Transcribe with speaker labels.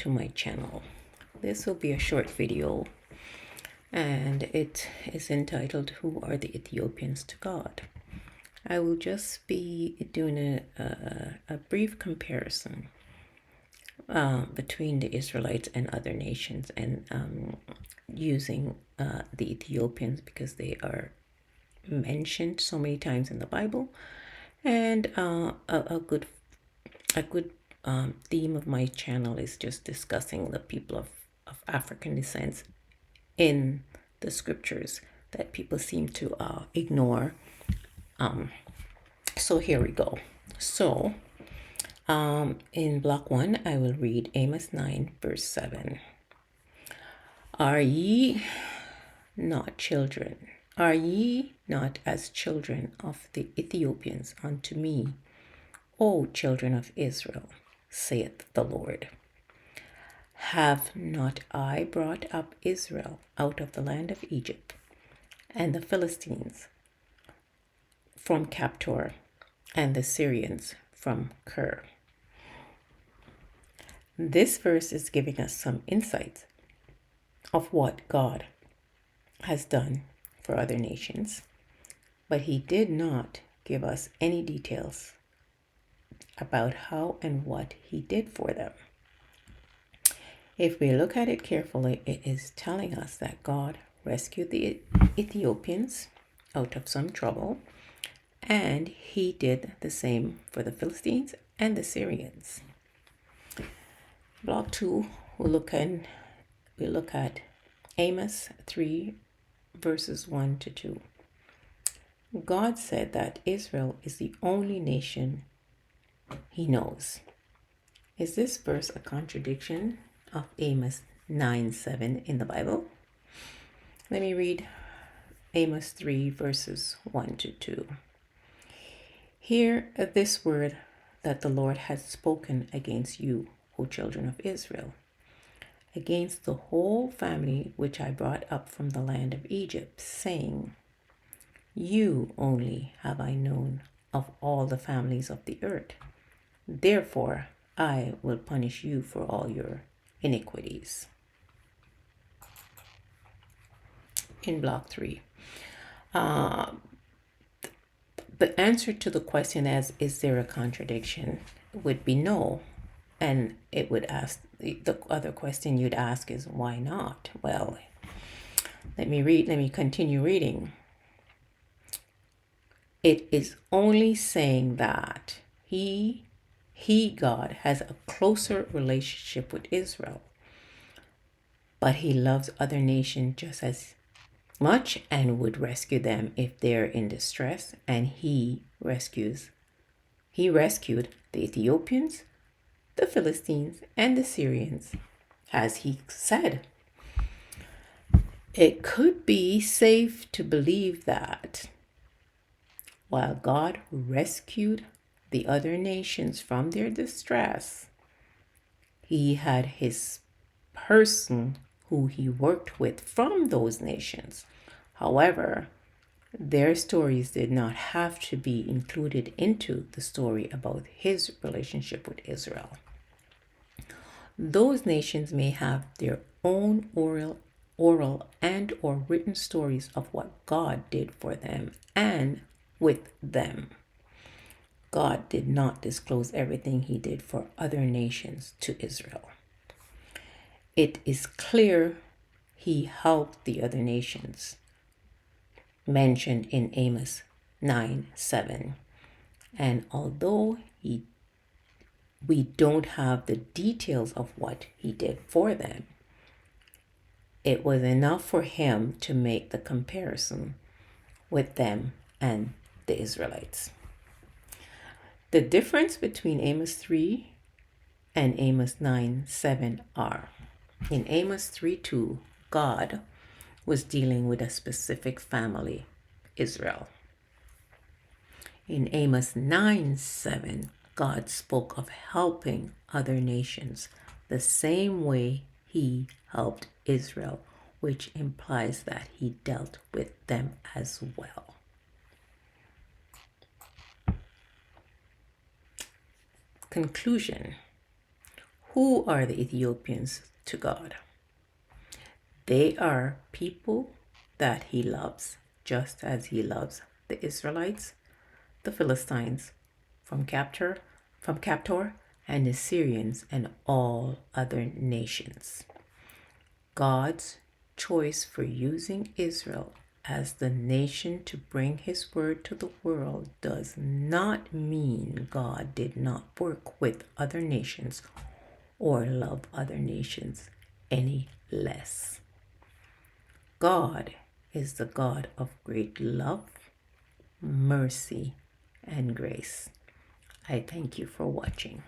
Speaker 1: to my channel. This will be a short video and it is entitled, Who are the Ethiopians to God? I will just be doing a brief comparison between the Israelites and other nations, and using the Ethiopians because they are mentioned so many times in the Bible, and a good theme of my channel is just discussing the people of African descent in the scriptures that people seem to ignore. So here we go. So in block 1, I will read Amos 9 verse 7. Are ye not children? Are ye not as children of the Ethiopians unto me, O children of Israel, saith the Lord? Have not I brought up Israel out of the land of Egypt, and the Philistines from Captor, and the Syrians from Ker? This verse is giving us some insight of what God has done for other nations, but he did not give us any details about how and what he did for them. If we look at it carefully, it is telling us that God rescued the Ethiopians out of some trouble, and he did the same for the Philistines and the Syrians. Block 2, we look at Amos 3 verses 1 to 2. God said that Israel is the only nation he knows. Is this verse a contradiction of Amos 9:7 in the Bible? Let me read Amos 3 verses 1 to 2. Hear this word that the Lord has spoken against you, O children of Israel, against the whole family which I brought up from the land of Egypt, saying, You only have I known of all the families of the earth. Therefore I will punish you for all your iniquities. In block 3, the answer to the question as is there a contradiction would be no. And it would ask, the other question you'd ask is, why not? Well, let me continue reading. It is only saying that he, God, has a closer relationship with Israel, but he loves other nations just as much and would rescue them if they're in distress. And he rescued the Ethiopians, the Philistines, and the Syrians, as he said. It could be safe to believe that while God rescued the other nations from their distress, he had his person who he worked with from those nations. However, their stories did not have to be included into the story about his relationship with Israel. Those nations may have their own oral and or written stories of what God did for them and with them. God did not disclose everything he did for other nations to Israel. It is clear he helped the other nations mentioned in Amos 9:7. And although we don't have the details of what he did for them, it was enough for him to make the comparison with them and the Israelites. The difference between Amos 3 and Amos 9:7 are: in Amos 3:2, God was dealing with a specific family, Israel. In Amos 9:7, God spoke of helping other nations the same way he helped Israel, which implies that he dealt with them as well. Conclusion: Who are the Ethiopians to God? They are people that he loves, just as he loves the Israelites, the Philistines, from Captor, and the Syrians and all other nations. God's choice for using Israel as the nation to bring his word to the world does not mean God did not work with other nations or love other nations any less. God is the God of great love, mercy, and grace. I thank you for watching.